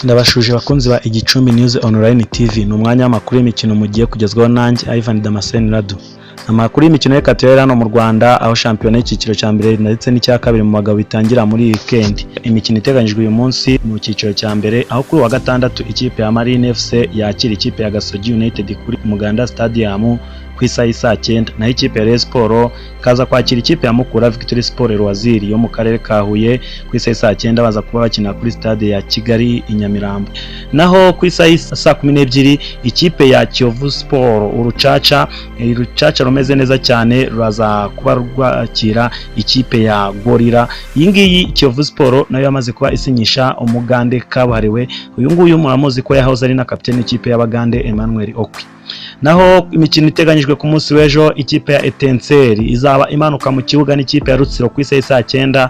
Ndabashuje bakunzi ba Igicumbi News Online TV n'umwanya w'amakuru y'imikino mugiye kugezwaho nanjye Ivan Damascene Radu. Amakuru y'imikino reka tuyera hano mu Rwanda aho shampiyona y'ikiciro cya mbere ndetse n'icya kabiri mu bagabo bitangira muri weekend. Imikino iteganyijwe uyu munsi mu cyiciro cya mbere aho kuri wa gatandatu ikipe ya Marine FC yakira ikipe ya Gasogi United kuri Umuganda Stadium ku isaha y'isa 9, naho ikipe ya Rayon Sport kaza kwakira ikipe ya Mukura Victory Sport Rwaziri yo mu karere ka Huye ku isaha y'isa 9 baza kuba bakina kuri stade ya Kigali i Nyamirambo. Naho ku isaha y'isa 12 ikipe ya Kiyovu Sport urucaca rumeze neza cyane ruraza kuba rwakira ikipe ya Gorira. Iyi ngiyi Kiyovu Sport nayo yamaze kuba isinyisha umugande kabuhariwe, uyu nguyu muramuzi ko yahoze ari na kapiteni ikipe y'Abagande Emmanuel Okwi. Naho imikino iteganyijwe ku munsi w'ejo ikipe ya Etenseri izaba imanuka mu kibuga n'ikipe ya Rutsiro ku isaha y'isa 9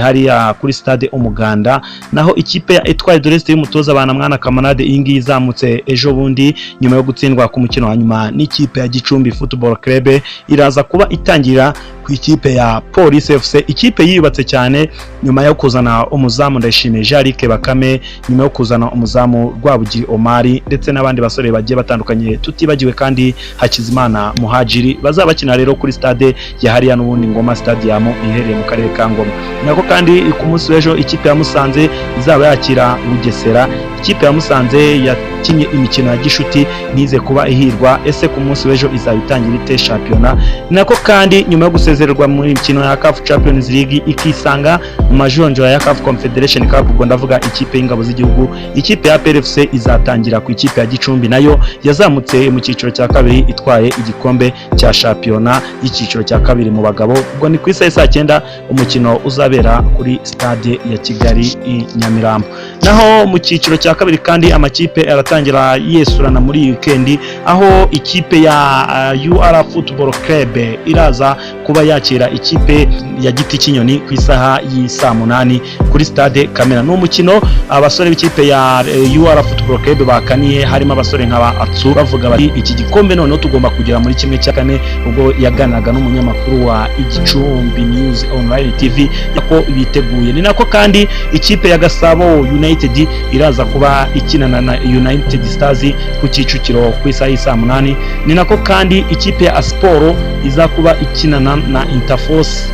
hariya kuri stade Umuganda. Naho ikipe ya Etoile de l'Est y'umutoza abana mwana Kamanade ingi izamutse ejo bundi nyuma yo gutsindwa ku mukino wa nyuma n'ikipe ya Gicumbi Football Club iraza kuba itangira ku ikipe ya Police FC. Ikipe yiyubatse cyane nyuma yo kuzana umuzamu Ndayishimiye Jarike Bakame, nyuma yo kuzana umuzamu Rwabugiri Omari ndetse n'abandi basore bagiye batandukanye tutibagiwe kandi Hakizimana Muhajiri. Bazabakina rero kuri stade ya hariya n'ubundi Ngoma Stadium iherereye mu karere ka Ngoma. Nako kandi ku munsi w'ejo ikipe ya Musanze izaba yakira Bugesera. Ikipe ya Musanze yakinye imikino ya gishuti nize kuba ihirwa, ese ku munsi w'ejo izaba itangira ite shampiyona. Nako kandi nyuma yo gusezererwa muri imikino ya CAF Champions League ikisanga mu majonjora ya CAF Confederation Cup, ubwo ndavuga ikipe y'ingabo z'igihugu, ikipe ya PFC izatangira ku ikipe ya Gicumbi nayo yazamutse mu cyiciro cya kabiri itwaye igikombe cya shampiyona y'icyiciro cya kabiri mu bagabo. Ubwo ni ku isaha y'isa 9 umukino uzabera kuri stade ya Kigali i Nyamirambo. Naho mu cyiciro cya kabiri kandi amakipe aratangira yesurana muri weekend aho ikipe ya UR Football Club iraza kuba yakira ikipe ya Giti Kinyoni ku isaha y'isa 8 kuri stade Kamena. N'umukino abasore b'ikipe ya UR Football Club bakaniye harimo abasore nk'aba Atsu bavuga bati iki gikombe none tugomba kugera muri kimwe cya kane, ubwo yaganaga n'umunyamakuru wa Igicumbi News Online TV yako biteguye. Ni nako kandi ikipe ya Gasabo United iraza kuba ikinana na United Stars ku Kicukiro ku isaha y'isa 8. Ni nako kandi ikipe ya Asporo iza kuba ikinana na Interforce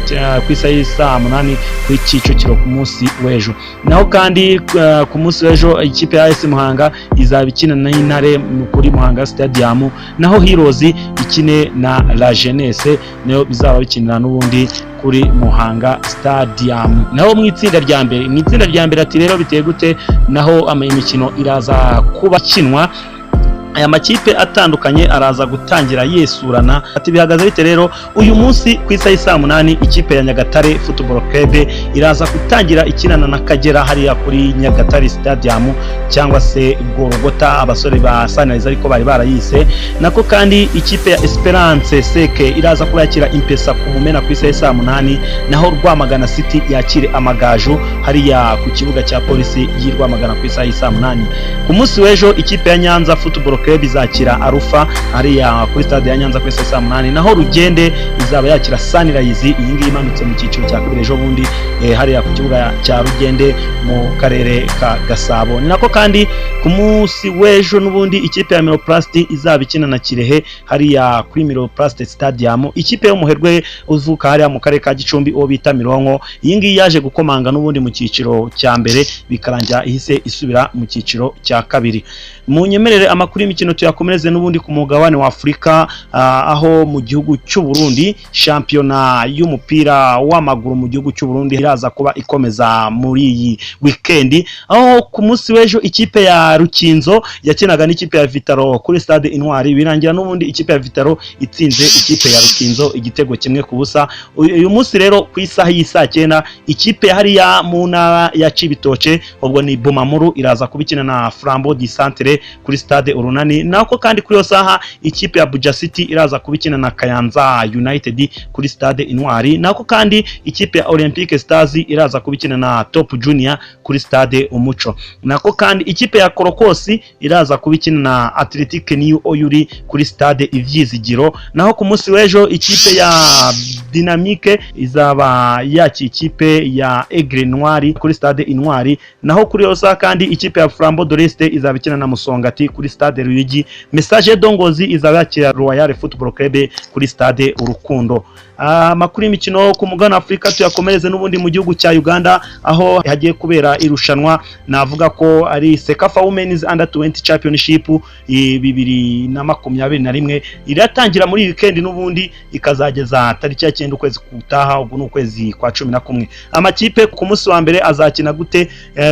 ku isaha y'isa 8 ku Kicukiro ku munsi w'ejo. Naho kandi ku munsi w'ejo ikipe ya AS Muhanga izaba ikinana na Intare kuri Muhanga Stadium, naho Heroes ikine na La Jeunesse nayo bizaba bikinira n'ubundi kuri Muhanga Stadium. Naho mu itsinda rya mbere ati rero biteye gute, naho imikino iraza kuba kinwa aya makipe atandukanye araza gutangira yesurana. Ati bihagaze bite rero uyu munsi ku isaha y'isa 8 ikipe ya Nyagatare Football Club iraza gutangira ikinana na Kagera hariya kuri Nyagatare Stadium cyangwa se Gorogota abasore ba Sunrise ariko bari barayise. Nako kandi ikipe ya Esperance Seke iraza kurakira Impesa ku Mumena ku isaha y'isa 8, naho Rwamagana City yakire Amagaju hariya ku kibuga cya polisi y'Rwamagana ku isaha y'isa 8. Ku munsi w'ejo ikipe ya Nyanza Football Club izakira Arufa hariya kuri stade ya Nyanza ku isaha y'isa 8, naho Rugende izaba yakira Sunrise iyi ngiyi imanutse mu cyiciro cya kabiri ejo bundi hariya ku kibuga cya Rugende mu karere ka Gasabo. Ni nako kandi ku munsi w'ejo n'ubundi ikipe ya Miroplast izaba ikina na Kirehe hariya kuri Miroplast Stadium. Ikipe yo Muherwe uvuka hariya mu karere ka Gicumbi uwo bita Mironko iyi ngiyi yaje gukomanga n'ubundi mu cyiciro cya mbere bikarangira ihise isubira mu cyiciro cya kabiri. Mu nyemerere amakuru y'imikino tuyakomereze n'ubundi ku mugabane wa Afrika aho mu gihugu cy'u Burundi shampiyona y'umupira w'amaguru mu gihugu cy'u Burundi iraza kuba ikomeza muri iyi weekend aho ku munsi w'ejo ikipe ya Rukinzo yakinaga n'ikipe ya Vitaro kuri stade Intwari birangira n'ubundi ikipe ya Vitaro itsinze ikipe ya Rukinzo igitego kimwe ku busa. Uyu munsi rero ku isaha y'isa 9 ikipe hariya mu ntara ya Cibitoke ubwo ni Bomamuru iraza kubikina na Flambeau du Centre kuri stade Urunani. Nako kandi kuri yo saha ikipe ya Buja City iraza kubikina na Kayanza United kuri stade Intwari. Nako kandi ikipe ya Olympique Stars iraza kubikina na Top Junior kuri stade Umuco. Nako kandi ikipe ya Korokosi iraza kubikina na Athletic New Oyuri kuri stade Ivyizigiro. Naho ku munsi w'ejo ikipe ya Dynamique izaba yaki ikipe ya Aigle Noir kuri stade Intwari, naho kuri Osa kandi ikipe ya Flambeau de l'Est izaba ikina na Musongati kuri stade Ruyigi. Message Dongozi izaba yakira Royal Football Club kuri stade Urukundo. Amakuru y'imikino ku mugabane Afrika tuyakomereze n'ubundi mu gihugu cya Uganda, aho hagiye kubera irushanwa navuga ko ari Sekafa Women's Under 20 Championship 2021 iratangira muri weekend n'ubundi ikazageza tariki ya 9 ukwezi kutaha, ubwo n'ukwezi kwa 11. Amakipe ku munsi wa mbere azakina gute?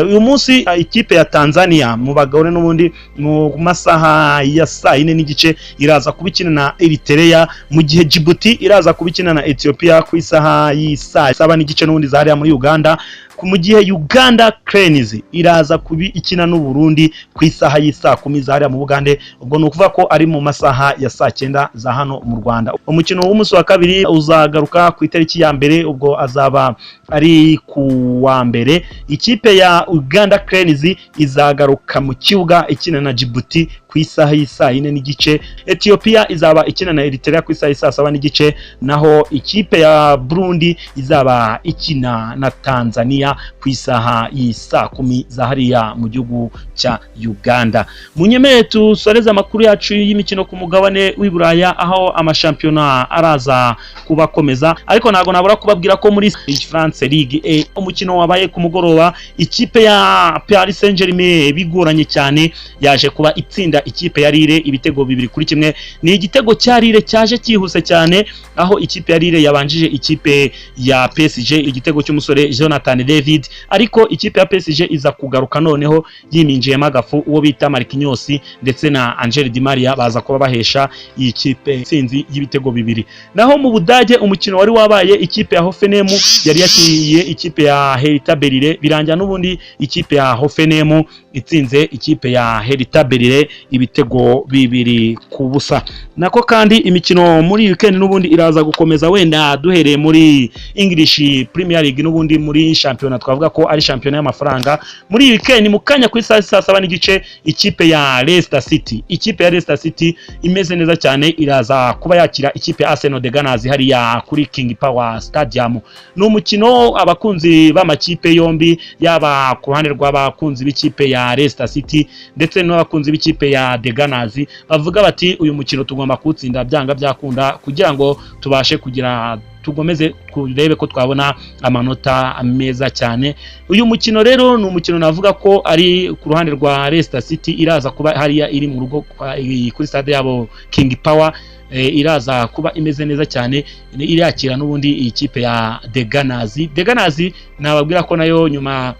Uyu munsi ikipe ya Tanzania mu bagore n'ubundi mu masaha ya 4:30 iraza kubikina na Eritrea, mu gihe Djibouti iraza kubikina na Ethiopia ku isaha y'isa 7:30 n'ubundi zahariya muri Uganda. Mu gihe Uganda Cranes iraza kubi ikina n'u Burundi ku isaha y'isa 10 zahariya mu Bugande, ubwo nukuvuga ko ari mu masaha ya 9 za hano mu Rwanda. Umukino w'umunsi wa kabiri uzagaruka ku itariki ya mbere, ubwo azaba ari ku wa mbere. Ikipe ya Uganda Cranes izagaruka mu kibuga ikina na Djibouti ku isaha y'isa 4:30. Ethiopia izaba ikina na Eritrea ku isaha y'isa 7:30, naho ikipe ya Burundi izaba ikina na Tanzania ku isaha y'isa 10 zahariya mu gihugu cya Uganda. Munyemeye tusoreza amakuru yacu y'imikino ku mugabane w'Iburaya, aho amashampiyona araza kubakomeza, ariko nago nabura kubabwira ko muri France Ligue A umukino wabaye ku mugoroba, ikipe ya Paris Saint-Germain bigoranye cyane yaje kuba itsinda ikipe ya Lille ibitego 2-1. Ni igitego cya Lille cyaje cyihuse cyane, aho ikipe ya Lille yabanjije ikipe ya PSG igitego cy'umusore Jonathan David, ariko ikipe ya PSG iza kugaruka noneho yiminjiyemo agafu uwo bita Marquinhos ndetse na Angel Di Maria baza kuba bahesha iyi kipe sinzi y'ibitego 2. Naho mu Budage umukino wari wabaye, ikipe ya Hoffenheim yari yakiriye ikipe ya Hertha Berlin, birangira n'ubundi ikipe ya Hoffenheim itsinze ikipe ya Hertha Berlin ibitego 2-0. Nako kandi imikino muri weekend n'ubundi iraza gukomeza, wenda duhereye muri English Premier League n'ubundi muri championnat twavuga ko ari championnat y'amafaranga. Muri weekend mu kanya ku isaha 7:30 ikipe ya Leicester City imeze neza cyane iraza kuba yakira ikipe ya Arsenal de Gunners hariya kuri King Power Stadium. N'umukino abakunzi b'amakipe yombi, yaba ku ruhande rw'abakunzi b'ikipe ya Leicester City ndetse n'abakunzi b'ikipe ya The Gunners bavuga bati uyu mukino tugomba kutsinda byanga byakunda kugira ngo tubashe kugira tugomeze kurebe ko twabona amanota meza cyane. Uyu mukino rero ni umukino navuga ko ari ku ruhande rwa Leicester City, iraza kuba hariya iri mu rugo kuri stade yabo King Power, iraza kuba imeze neza cyane, irakira n'ubundi ikipe ya The Gunners nababwira ko nayo nyuma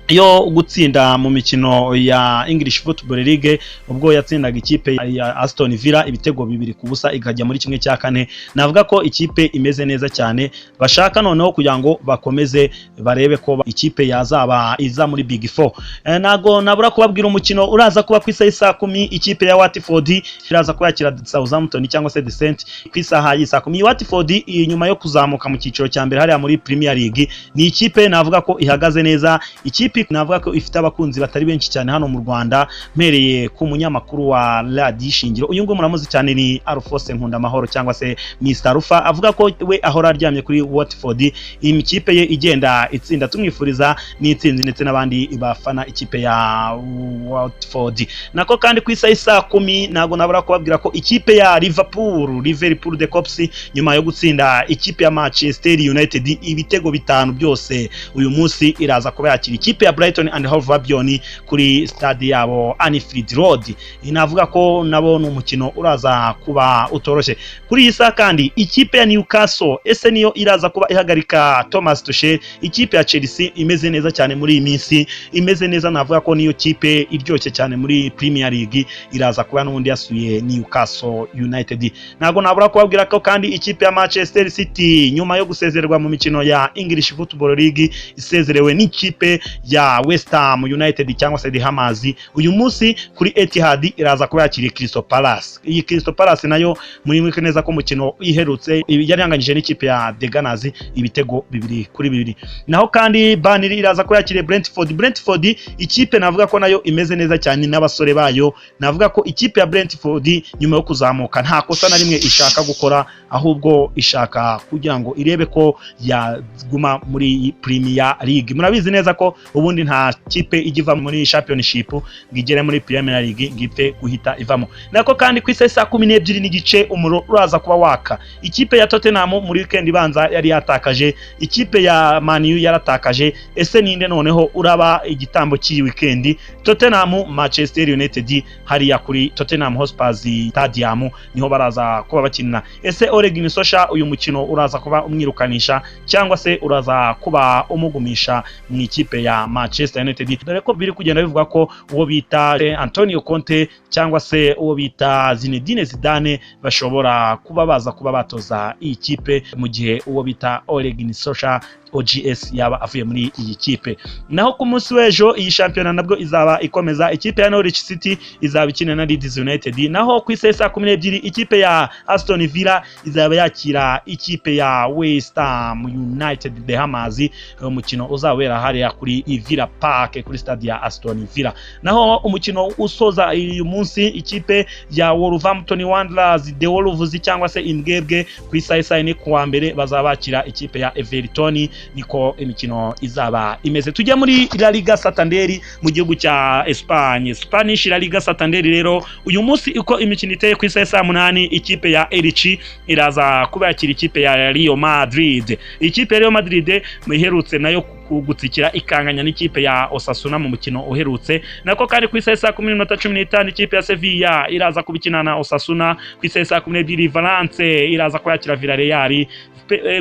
yo gutsinda mu mikino ya English Football League ubwo yatsindaga ikipe ya Aston Villa ibitego 2-0 ikajya muri 1/4, navuga ko ikipe imeze neza cyane, bashaka noneho kugira ngo bakomeze barebe ko ikipe yazaba iza muri Big 4. Nago nabura kubabwira umukino uraza kuba ku isaha 10, ikipe ya Watford iraza kwakira Southampton cyangwa se Descent ku isaha y'isa 10. Watford nyuma yo kuzamuka mu cyiciro cya mbere hariya muri Premier League ni ikipe navuga ko ihagaze neza, ikipe navuga ko ifite abakunzi batari benshi cyane hano mu Rwanda, mpereye ku munyamakuru wa Radio Shingiro uyu ngo muramuzi cyane ni Alphonse Nkunda Mahoro cyangwa se Mr Rufa, avuga ko we ahora aryamye kuri Watford, iyi kipe ye igenda itsinda, tumwifuriza n'itsinzi ndetse n'abandi bafana ikipe ya Watford. Nako kandi ku isaha 10 nago nabura kubabwira ko ikipe ya Liverpool de Cops nyuma yo gutsinda ikipe ya Manchester United ibitego 5 byose uyu munsi iraza kuba yakira ikipe ya Brighton and Hove Albion kuri stade yabo Anfield Road. Inavuga ko nabo n'umukino uraza kuba utoroshye. Kuri iyi saa kandi ikipe ya Newcastle ese niyo iraza kuba ihagarika Thomas Tuchel, ikipe ya Chelsea imeze neza cyane muri iyi minsi, imeze neza, navuga ko niyo kipe iryoshye cyane muri Premier League iraza kuba n'undi yasuye Newcastle United. Nago nabura kubabwira ko kandi ikipe ya Manchester City nyuma yo gusezererwa mu mikino ya English Football League isezerewe n'ikipe ya rya West Ham United cyangwa se The Hammers. Uyu munsi kuri Etihad iraza kuba yakiriye Crystal Palace. Iyi Crystal Palace nayo muri mwike neza ko mukino iherutse yari yanganyije n'ikipe ya The Gunners ibitego 2-2. Naho kandi Burnley iraza kuba yakiriye Brentford ikipe navuga ko nayo imeze neza cyane n'abasore bayo. Navuga ko ikipe ya Brentford nyuma yo kuzamuka nta kosa na rimwe ishaka gukora, ahubwo ishaka kugira ngo irebe ko yaguma muri Premier League. Murabizi neza ko ubundi nta kipe igiva muri Championship ngigere muri Premier League ngipfe guhita ivamo. Nako kandi ku isa 12 n'igice umuro uraza kuba waka. Ikipe ya Tottenham muri weekend ibanza yari yatakaje, ikipe ya Man U yaratakaje. Ese ninde noneho uraba igitambo cy'iyi weekend? Tottenham Manchester United hariya kuri Tottenham Hotspur Stadium niho baraza kuba bakinana. Ese Ole Gunnar Solskjaer uyu mukino uraza kuba umwirukanisha cyangwa se uraza kuba umugumisha mu ikipe ya Manchester United? Dore ko biri kugenda bivuga ko uwo bita Antonio Conte cyangwa se uwo bita Zinedine Zidane bashobora kuba baza kuba batoza iyi kipe mu gihe uwo bita Ole Gunnar Solskjaer OGS yaba avuye muri iyi kipe. Naho ku munsi w'ejo iyi shampiyona nabwo izaba ikomeza. Ikipe ya Norwich City izaba ikina na Leeds United. Naho ku isa 12 ikipe ya Aston Villa izaba yakira ikipe ya West Ham United The Hammers. Umukino uzabera hariya kuri Villa Park kuri stade ya Aston Villa. Naho umukino usoza uyu munsi ikipe ya Wolverhampton Wanderers The Wolves cyangwa se Imbwebwe ku isa 4 kuwa mbere bazabakira ikipe ya Everton. Niko imikino izaba imeze. Tujya muri La Liga Santander mu gihugu cya Espagne. Spanish La Liga Santander rero uyu munsi uko imikino iteye ku isa 8 ikipe ya Elche iraza kuba yakira ikipe ya Real Madrid. Ikipe ya Real Madrid muherutse nayo kugutsikira ikanganya n'ikipe ya Osasuna mu mukino uherutse. Nako kandi ku isa 10:15 ikipe ya Sevilla iraza kubikina na Osasuna. Ku isa 12 Valence iraza kwakira Villarreal.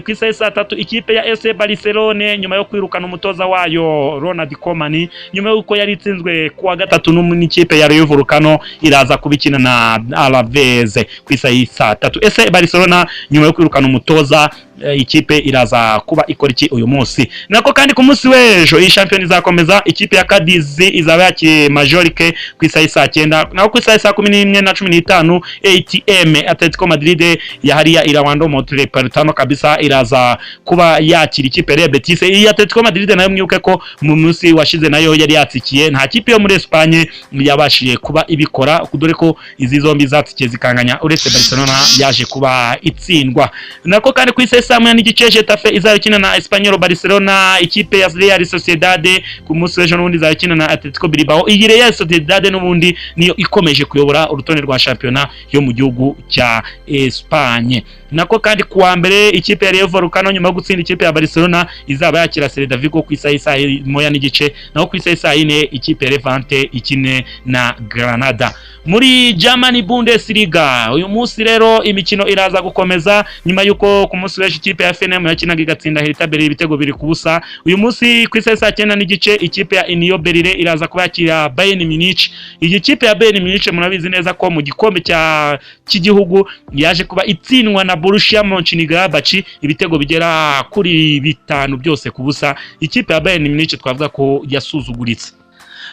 Ku isa 3 ikipe ya FC Barcelona nyuma yo kwirukana umutoza wayo Ronald Koeman nyuma yuko yari itsinzwe kuwa gatatu n'ikipe ya Rayo Vallecano iraza kubikina na Alaves. Ku isa 3 FC Barcelona nyuma yo kwirukana umutoza ikipe iraza kuba ikora iki uyu munsi. Nako kandi ku munsi w'ejo iyi champion izakomeza. Ikipe ya Cadiz izaba yakiriye Majorque ku isa 9. Naho ku isa 11:15 ATM Atletico Madrid ya hariya Irwando Montreal kabisa iraza kuba yakira ikipe ya Betis. Iyi Atletico Madrid nayo mwibuke ko mu munsi washize nayo yari yatsikiye. Nta kipe yo muri Espagne yabashiye kuba ibikora, dore ko izi zombi zatsikiye zikanganya uretse Barcelona yaje kuba itsindwa. Nako kandi ku isa 9 Getafe izakina na Espanyol Barcelona. Ikipe ya Real Sociedad ku munsi w'ejo n'ubundi izakina na Atletico Bilbao. Iyi Real Sociedad n'ubundi niyo ikomeje kuyobora urutonde rwa shampiyona yo mu gihugu cya Espagne. Nako kandi kuwa mbere ikipe ya Rayo Vallecano nyuma yo gutsinda ikipe ya Barcelona izaba yakira Celta Vigo ku isa 1:30. Naho ku isa 4 ikipe ya Levante ikine na Granada. Muri Germany Bundesliga uyu munsi rero imikino iraza gukomeza nyuma yuko ku munsi w'ejo ikipe ya FNM yakinaga igatsinda Hertha Berlin ibitego 2-0. Uyu munsi ku isa 9 ikipe ya Union Berlin iraza kubakira Bayern Munich. Iyi kipe ya Bayern Munich murabizi neza ko mu gikombe cy'igihugu yaje kuba itsindwa na Borussia Mönchengladbach ibitego bigera kuri 5 byose ku busa. Ikipe ya Bayern Munich twavuga ko yasuzuguritse.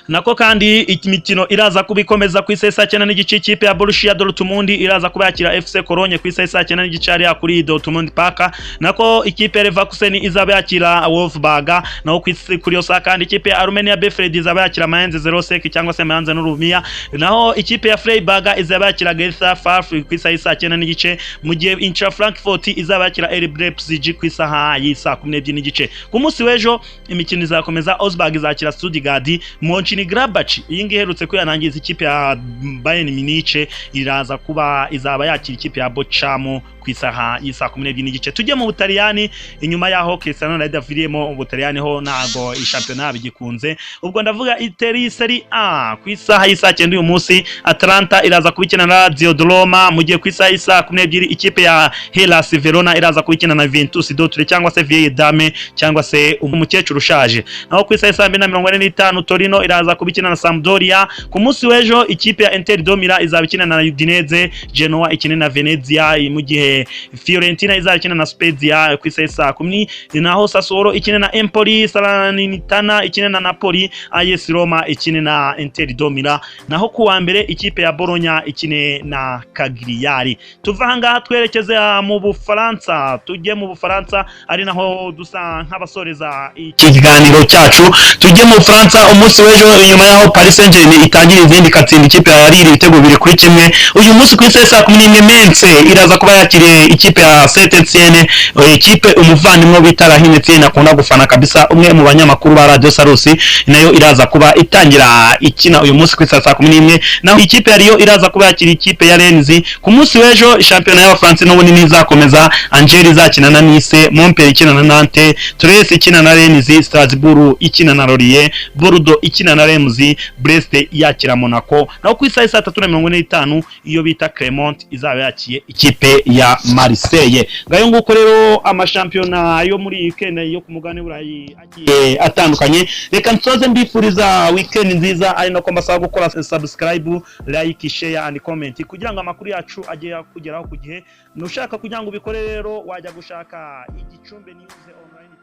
Nako kandi imikino iraza kubikomeza ku isa 9 ikipe ya Borussia Dortmund iraza kubakira FC Cologne ku isa 9 ari kuri Dortmund Park. Nako ikipe ya Leverkusen izaba yakira Wolfsburg. Naho kuri yo kandi ikipe ya Armenia Bielefeld izaba yakira Mainz 06 cyangwa se Mainz n'Urumia. Naho ikipe ya Freiburg izaba yakira Greuther Fürth ku isa 9 mu gihe Eintracht Frankfurt izaba yakira RB Leipzig ku isa 12. Ku munsi w'ejo imikino izakomeza. Augsburg izakira Stuttgart. Mönchengladbach iyi ngiye herutse kwiyanangiza ikipe ya Bayern Munich iraza kuba izaba yakira ikipe ya Bochum ku isaha y'isa 12. Tujye mu Butaliyani inyuma yaho Cristiano Ronaldo aviriyemo mu Butaliyani ho nago ishampiyona bigikunze. Ubwo ndavuga Serie A ku isaha y'isa 9 uyu munsi Atalanta iraza kubikina na Lazio Roma. Mu gihe ku isaha y'isa 12 ikipe ya Hellas Verona iraza kubikina na Juventus Dortmund cyangwa se Vieille Dame cyangwa se umukecuru ushaje. Naho ku isaha y'isa 2:45 Torino iraza kubikina na Sampdoria. Ku munsi w'ejo ikipe ya Inter Domira izabikina na Udinese. Genoa ikine na Venezia. Mu gihe gihe Fiorentina izakina na Spezia ku isa 10, naho Sassuolo ikine na Empoli, Salernitana ikine na Napoli, AS Roma ikine na Inter Domila, naho kuwa mbere ikipe ya Bologna ikine na Cagliari. Tuva hanga twerekeze mu Bufaransa, tujye mu Bufaransa ari naho dusa nk'abasoreza ikiganiro cyacu. Tujye mu Bufaransa umunsi w'ejo nyuma yaho Paris Saint-Germain itangira izindi katsinda ikipe ya Lille ibitego 2-1. Uyu munsi ku isa 11 Mense iraza kuba yakiriye ikipe ya Saint-Etienne, ikipe umuvandimwe bita Rahinetse akunda gufana kabisa, umwe mu banyamakuru ba Radio Sarusi, nayo iraza kuba itangira ikina uyu munsi ku isa 11. Naho ikipe yariyo iraza kuba yakiriye ikipe ya Rennes. Ku munsi w'ejo championnat y'Abafaransa n'ubundi nizakomeza, Angers izakina na Nice, Montpellier ikina na Nantes, Troyes ikina na Rennes, Strasbourg ikina na Lorient, Bordeaux ikina na Reims, Brest yakira Monaco. Naho ku isa 3:45 iyo bita Clermont izaba yakiye ikipe ya Marseille. Ngayo nguko rero amashampiyona yo muri weekend yo ku mugane burayi agiye atandukanye. Reka nsoze mbifuriza weekend nziza, ari no ko mbasaba gukora subscribe, like, share and comment kugira ngo amakuru yacu ajye kugeraho ku gihe. Nushaka kugira ngo ubikore rero wajya gushaka Igicumbi News Online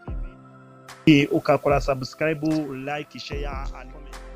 TV ukakora subscribe, like, share and comment.